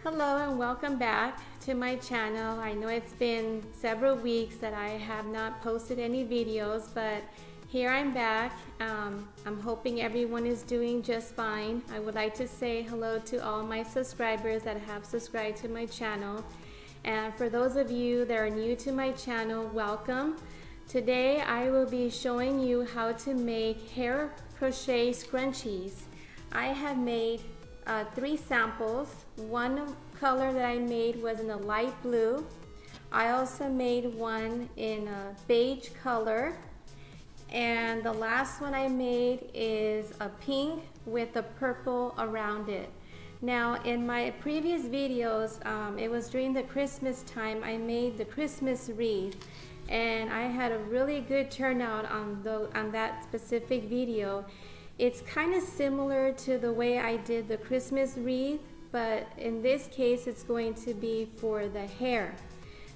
Hello and welcome back to my channel. I know it's been several weeks that I have not posted any videos, but here I'm back. I'm hoping everyone is doing just fine. I would like to say hello to all my subscribers that have subscribed to my channel. And for those of you that are new to my channel, welcome. Today I will be showing you how to make hair crochet scrunchies. I have made 3 samples. One color that I made was in a light blue. I also made one in a beige color, and the last one I made is a pink with a purple around it. Now in my previous videos, it was during the Christmas time, I made the Christmas wreath, and I had a really good turnout on that specific video. It's kind of similar to the way I did the Christmas wreath, but in this case it's going to be for the hair.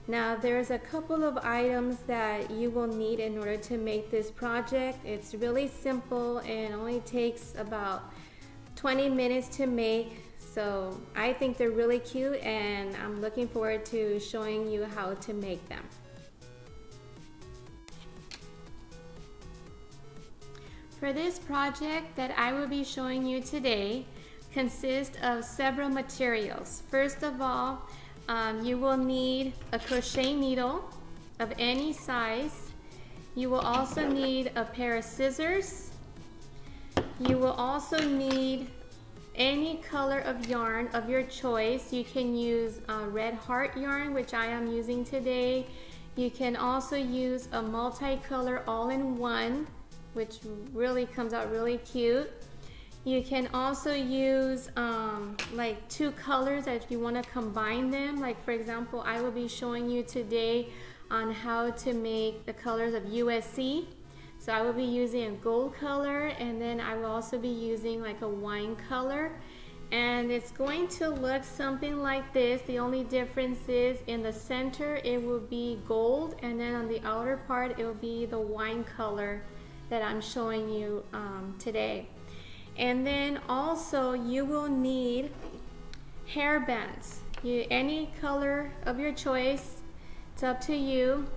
Now there's a couple of items that you will need in order to make this project. It's really simple and only takes about 20 minutes to make, so I think they're really cute and I'm looking forward to showing you how to make them. For this project that I will be showing you today consists of several materials. First of all, you will need a crochet needle of any size. You will also need a pair of scissors. You will also need any color of yarn of your choice. You can use red heart yarn, which I am using today. You can also use a multicolor all-in-one, which really comes out really cute. You can also use like 2 colors if you want to combine them. Like for example, I will be showing you today on how to make the colors of USC. So I will be using a gold color, and then I will also be using like a wine color. And it's going to look something like this. The only difference is in the center it will be gold, and then on the outer part it will be the wine color that I'm showing you today. And then also you will need hair bands. Any color of your choice, it's up to you.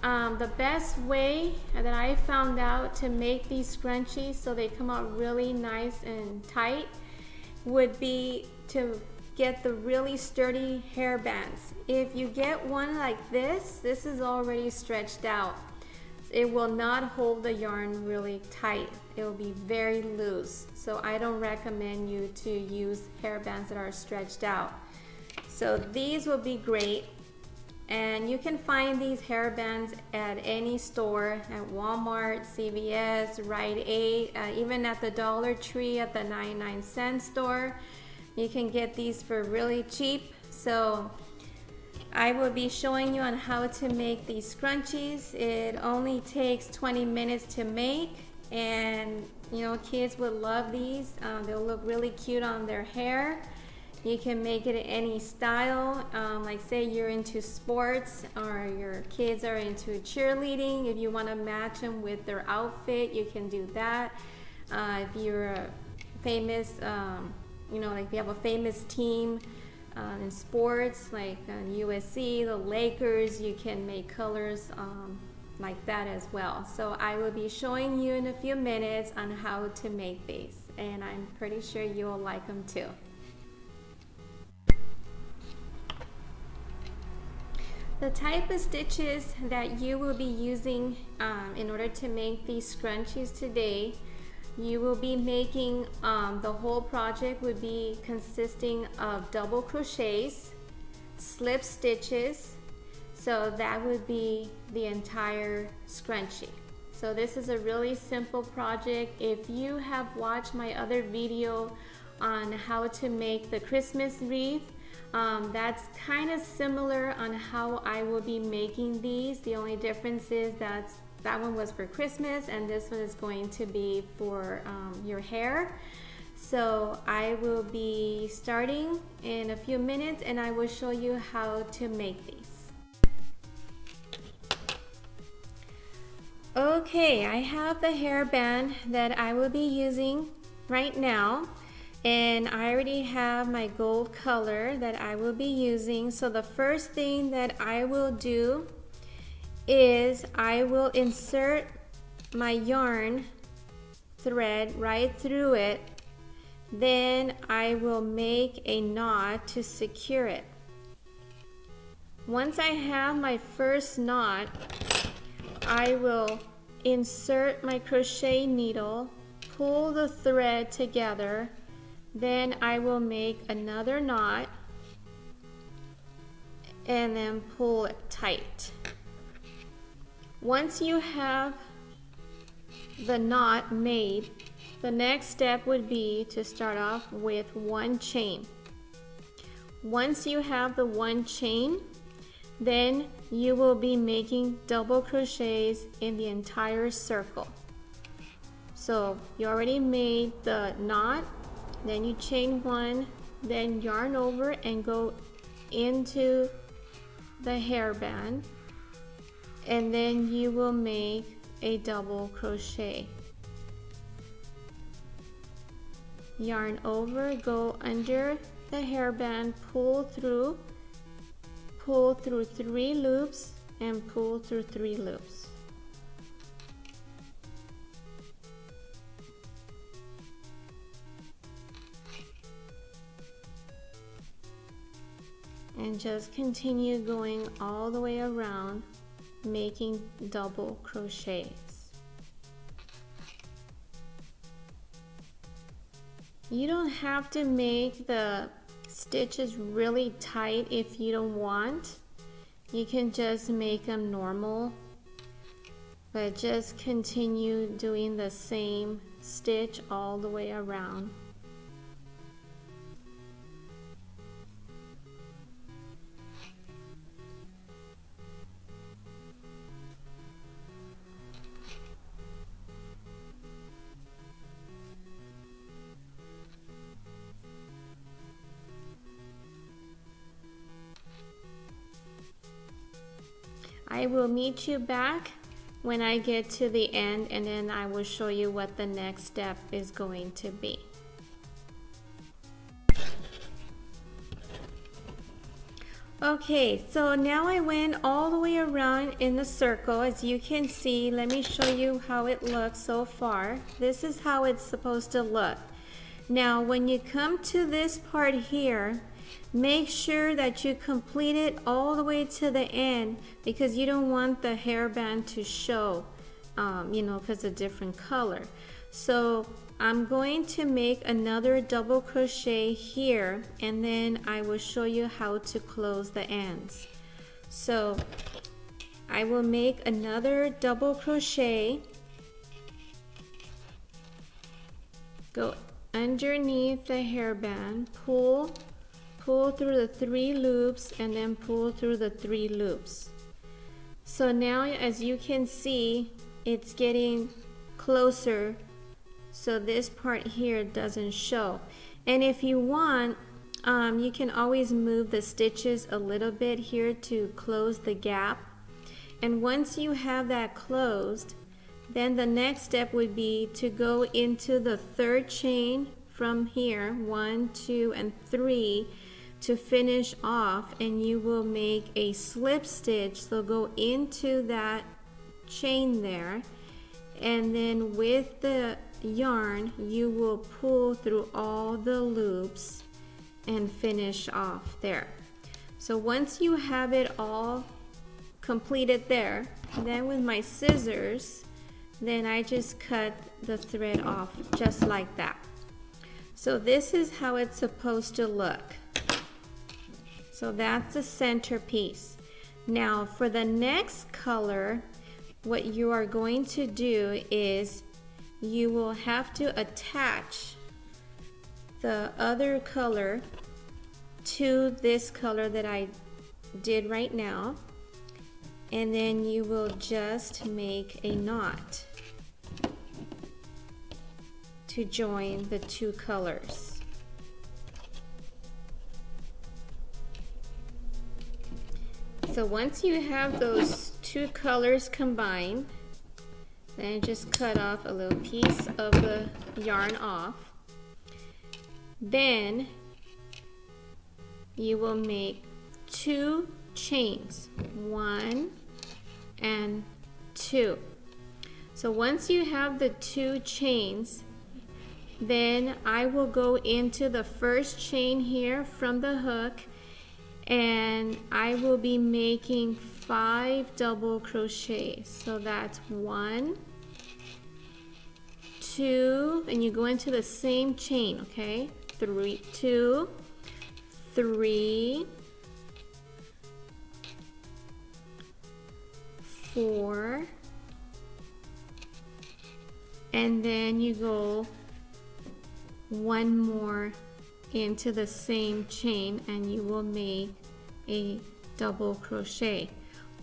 The best way that I found out to make these scrunchies so they come out really nice and tight would be to get the really sturdy hair bands. If you get one like this is already stretched out. It will not hold the yarn really tight. It will be very loose. So I don't recommend you to use hair bands that are stretched out. So these will be great. And you can find these hair bands at any store, at Walmart, CVS, Rite Aid, even at the Dollar Tree at the 99-cent store. You can get these for really cheap. So I will be showing you on how to make these scrunchies. It only takes 20 minutes to make, and you know, kids would love these. They'll look really cute on their hair. You can make it in any style, like say you're into sports or your kids are into cheerleading. If you want to match them with their outfit, you can do that. If you're a famous, you know, like if you have a famous team in sports like USC, the Lakers, you can make colors like that as well. So I will be showing you in a few minutes on how to make these, and I'm pretty sure you will like them too. The type of stitches that you will be using in order to make these scrunchies today, you will be making, the whole project would be consisting of double crochets, slip stitches, so that would be the entire scrunchie. So this is a really simple project. If you have watched my other video on how to make the Christmas wreath, that's kind of similar on how I will be making these. The only difference is that one was for Christmas and this one is going to be for your hair. So I will be starting in a few minutes and I will show you how to make these. Okay, I have the hairband that I will be using right now. And I already have my gold color that I will be using. So the first thing that I will do is I will insert my yarn thread right through it. Then I will make a knot to secure it. Once I have my first knot, I will insert my crochet needle, pull the thread together, then I will make another knot and then pull it tight. Once you have the knot made, the next step would be to start off with one chain. Once you have the one chain, then you will be making double crochets in the entire circle. So you already made the knot, then you chain one, then yarn over and go into the hairband, and then you will make a double crochet. Yarn over, go under the hairband, pull through 3 loops and pull through 3 loops. And just continue going all the way around, making double crochets. You don't have to make the stitches really tight if you don't want. You can just make them normal, but just continue doing the same stitch all the way around. I will meet you back when I get to the end, and then I will show you what the next step is going to be. Okay, so now I went all the way around in the circle. As you can see, let me show you how it looks so far. This is how it's supposed to look. Now when you come to this part here, make sure that you complete it all the way to the end, because you don't want the hairband to show, you know, because of different color. So I'm going to make another double crochet here, and then I will show you how to close the ends. So I will make another double crochet, go underneath the hairband, pull through the 3 loops, and then pull through the 3 loops. So now, as you can see, it's getting closer, so this part here doesn't show. And if you want, you can always move the stitches a little bit here to close the gap. And once you have that closed, then the next step would be to go into the 3rd chain from here, 1, 2, and 3, to finish off, and you will make a slip stitch. So go into that chain there, and then with the yarn you will pull through all the loops and finish off there. So once you have it all completed there, then with my scissors, then I just cut the thread off just like that. So this is how it's supposed to look. So that's the centerpiece. Now for the next color, what you are going to do is you will have to attach the other color to this color that I did right now, and then you will just make a knot to join the 2 colors. So once you have those 2 colors combined, then just cut off a little piece of the yarn off. Then you will make 2 chains, 1 and 2. So once you have the 2 chains, then I will go into the first chain here from the hook, and I will be making 5 double crochets. So that's 1, 2, and you go into the same chain, okay? 3, 2, 3, 4, and then you go one more into the same chain and you will make a double crochet.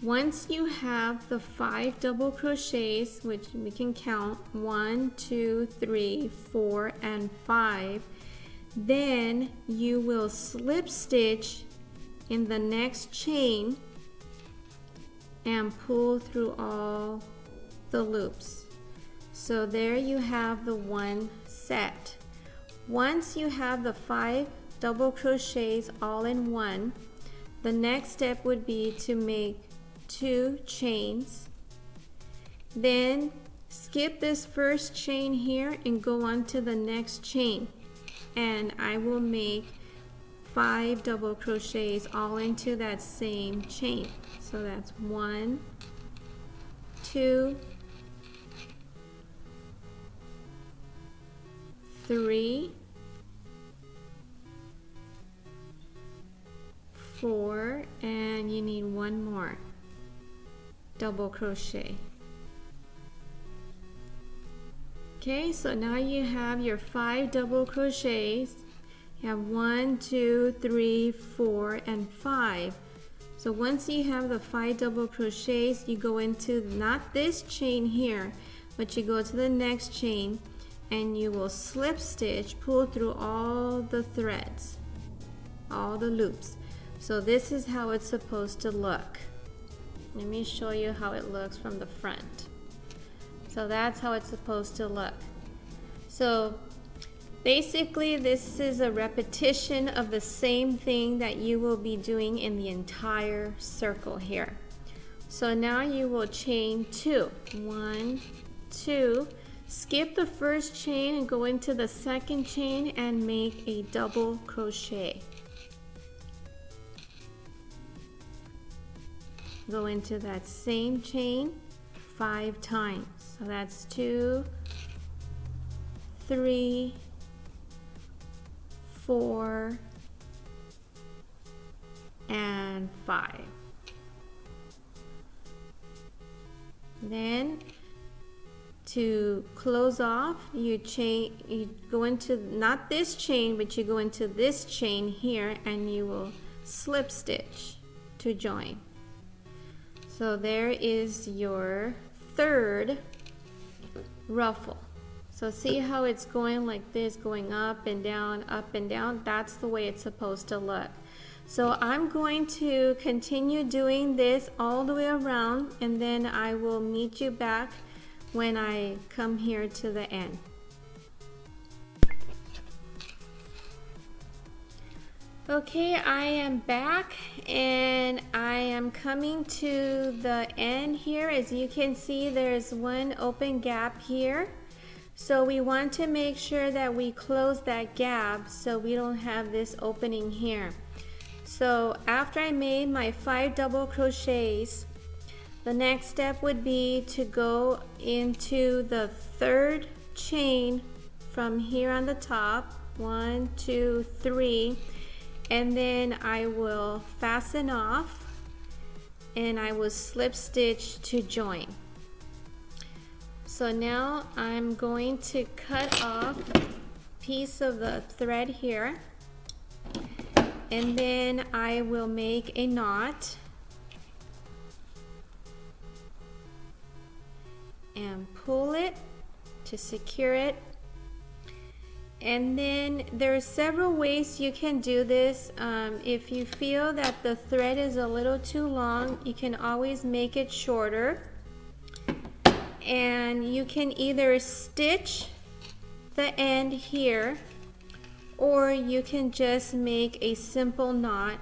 Once you have the 5 double crochets, which we can count 1, 2, 3, 4, and 5, then you will slip stitch in the next chain and pull through all the loops. So there you have the one set. Once you have the 5 double crochets all in one, the next step would be to make 2 chains. Then skip this first chain here and go on to the next chain, and I will make 5 double crochets all into that same chain. So that's 1, 2, 3, 4, and you need one more double crochet. Okay, so now you have your 5 double crochets. You have 1, 2, 3, 4, and 5. So once you have the 5 double crochets, you go into not this chain here, but you go to the next chain and you will slip stitch, pull through all the threads, all the loops. So this is how it's supposed to look. Let me show you how it looks from the front. So that's how it's supposed to look. So basically this is a repetition of the same thing that you will be doing in the entire circle here. So now you will chain 2. 1, 2. Skip the first chain and go into the second chain and make a double crochet. Go into that same chain 5 times. So that's 2, 3, 4, and 5. Then to close off, you go into not this chain, but you go into this chain here and you will slip stitch to join. So there is your 3rd ruffle. So see how it's going like this, going up and down, up and down? That's the way it's supposed to look. So I'm going to continue doing this all the way around, and then I will meet you back when I come here to the end. Okay, I am back and I am coming to the end here. As you can see, there's one open gap here. So we want to make sure that we close that gap so we don't have this opening here. So after I made my 5 double crochets, the next step would be to go into the 3rd chain from here on the top. 1, 2, 3. And then I will fasten off and I will slip stitch to join. So now I'm going to cut off a piece of the thread here, and then I will make a knot and pull it to secure it. And then there are several ways you can do this. If you feel that the thread is a little too long, you can always make it shorter. And you can either stitch the end here, or you can just make a simple knot,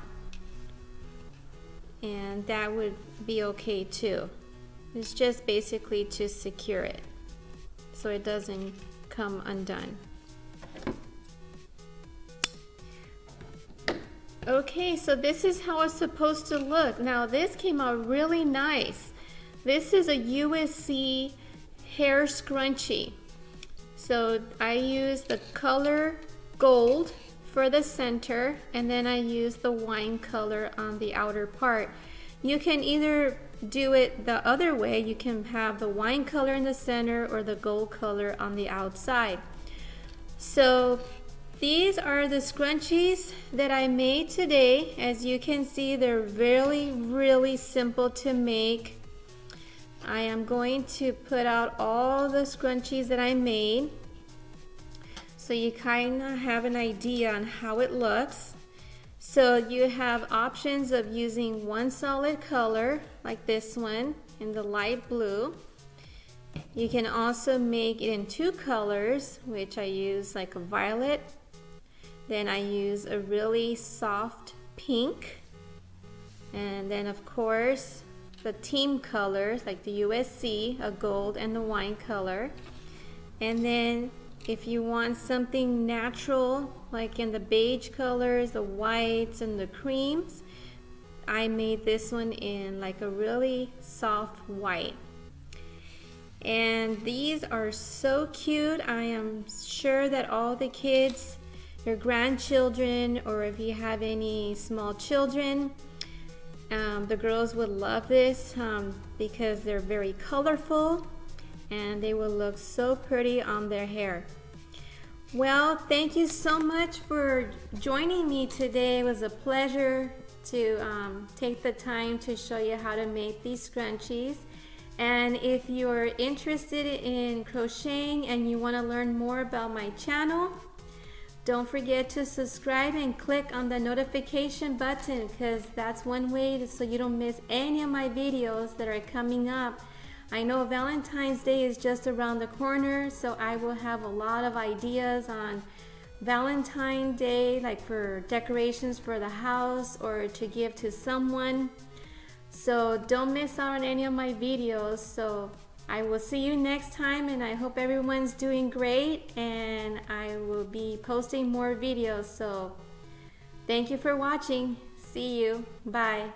and that would be okay too. It's just basically to secure it so it doesn't come undone. Okay, so this is how it's supposed to look. Now this came out really nice. This is a USC hair scrunchie. So I use the color gold for the center, and then I use the wine color on the outer part. You can either do it the other way. You can have the wine color in the center or the gold color on the outside. So these are the scrunchies that I made today. As you can see, they're really simple to make. I am going to put out all the scrunchies that I made so you kind of have an idea on how it looks. So you have options of using one solid color like this one in the light blue. You can also make it in two colors, which I use like a violet. Then I use a really soft pink. And then of course the team colors like the USC, a gold and the wine color. And then if you want something natural, like in the beige colors, the whites and the creams, I made this one in like a really soft white. And these are so cute. I am sure that all the kids, your grandchildren, or if you have any small children, the girls would love this because they're very colorful and they will look so pretty on their hair. Well, thank you so much for joining me today. It was a pleasure to take the time to show you how to make these scrunchies. And if you're interested in crocheting and you want to learn more about my channel, don't forget to subscribe and click on the notification button, because that's one way so you don't miss any of my videos that are coming up. I know Valentine's Day is just around the corner, so I will have a lot of ideas on Valentine's Day, like for decorations for the house or to give to someone. So don't miss out on any of my videos. So I will see you next time, and I hope everyone's doing great, and I will be posting more videos. So thank you for watching. See you. Bye.